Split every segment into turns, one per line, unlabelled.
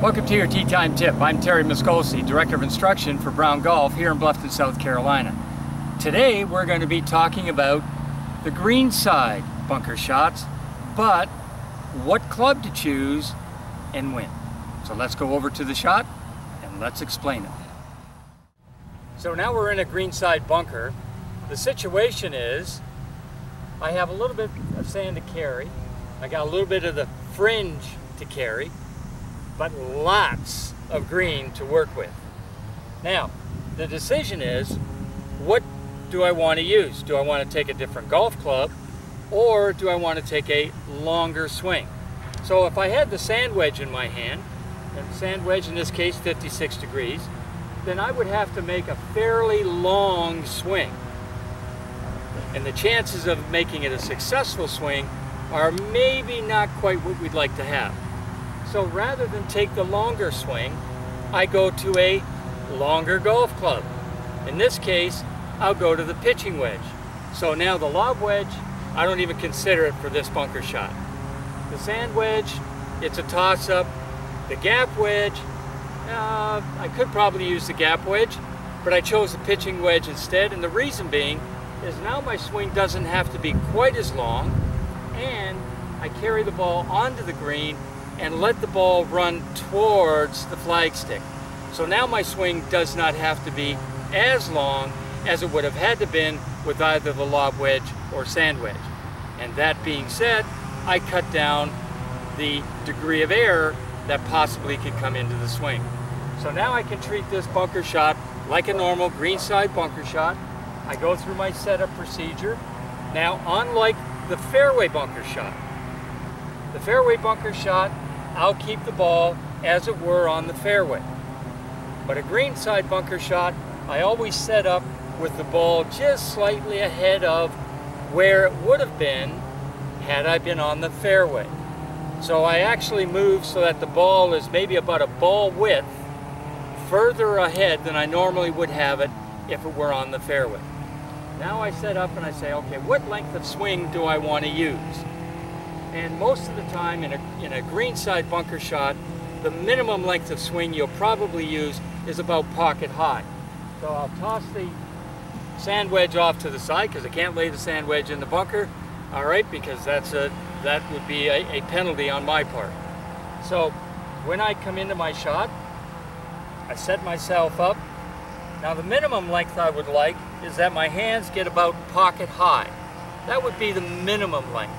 Welcome to your Tee Time Tip. I'm Terry Moscosi, Director of Instruction for Brown Golf here in Bluffton, South Carolina. Today we're going to be talking about the green side bunker shots, but what club to choose and when. So let's go over to the shot and let's explain it. So now we're in a green side bunker. The situation is I have a little bit of sand to carry. I got a little bit of the fringe to carry, but lots of green to work with. Now, the decision is, what do I want to use? Do I want to take a different golf club, or do I want to take a longer swing? So if I had the sand wedge in my hand, and sand wedge in this case 56 degrees, then I would have to make a fairly long swing. And the chances of making it a successful swing are maybe not quite what we'd like to have. So rather than take the longer swing, I go to a longer golf club. In this case, I'll go to the pitching wedge. So now the lob wedge, I don't even consider it for this bunker shot. The sand wedge, it's a toss-up. The gap wedge, I could probably use the gap wedge, but I chose the pitching wedge instead, and the reason being is now my swing doesn't have to be quite as long, and I carry the ball onto the green and let the ball run towards the flagstick. So now my swing does not have to be as long as it would have had to been with either the lob wedge or sand wedge. And that being said, I cut down the degree of error that possibly could come into the swing. So now I can treat this bunker shot like a normal greenside bunker shot. I go through my setup procedure. Now, unlike the fairway bunker shot, the fairway bunker shot, I'll keep the ball as it were on the fairway. But a greenside bunker shot, I always set up with the ball just slightly ahead of where it would have been had I been on the fairway. So I actually move so that the ball is maybe about a ball width further ahead than I normally would have it if it were on the fairway. Now I set up and I say, okay, what length of swing do I want to use? And most of the time in a greenside bunker shot, the minimum length of swing you'll probably use is about pocket high. So I'll toss the sand wedge off to the side because I can't lay the sand wedge in the bunker, all right, because that would be a penalty on my part. So when I come into my shot, I set myself up. Now the minimum length I would like is that my hands get about pocket high. That would be the minimum length.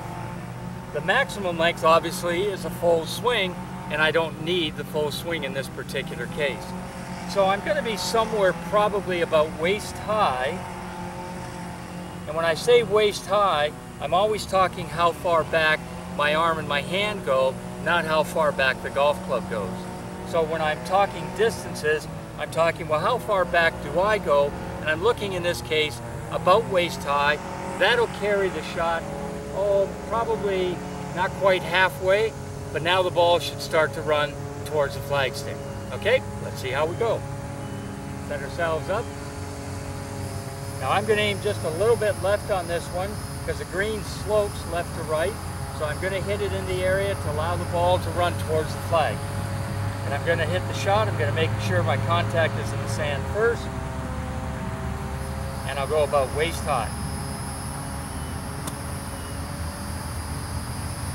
The maximum length obviously is a full swing, and I don't need the full swing in this particular case. So I'm going to be somewhere probably about waist high. And when I say waist high, I'm always talking how far back my arm and my hand go, not how far back the golf club goes. So when I'm talking distances, I'm talking, well, how far back do I go? And I'm looking in this case about waist high. That'll carry the shot, probably not quite halfway, but now the ball should start to run towards the flagstick. Okay, let's see how we go. Set ourselves up. Now I'm going to aim just a little bit left on this one because the green slopes left to right. So I'm going to hit it in the area to allow the ball to run towards the flag. And I'm going to hit the shot. I'm going to make sure my contact is in the sand first. And I'll go about waist high.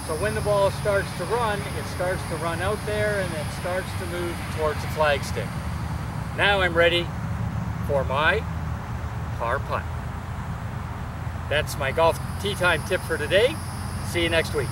So when the ball starts to run, it starts to run out there and it starts to move towards the flagstick. Now I'm ready for my par putt. That's my golf tee time tip for today. See you next week.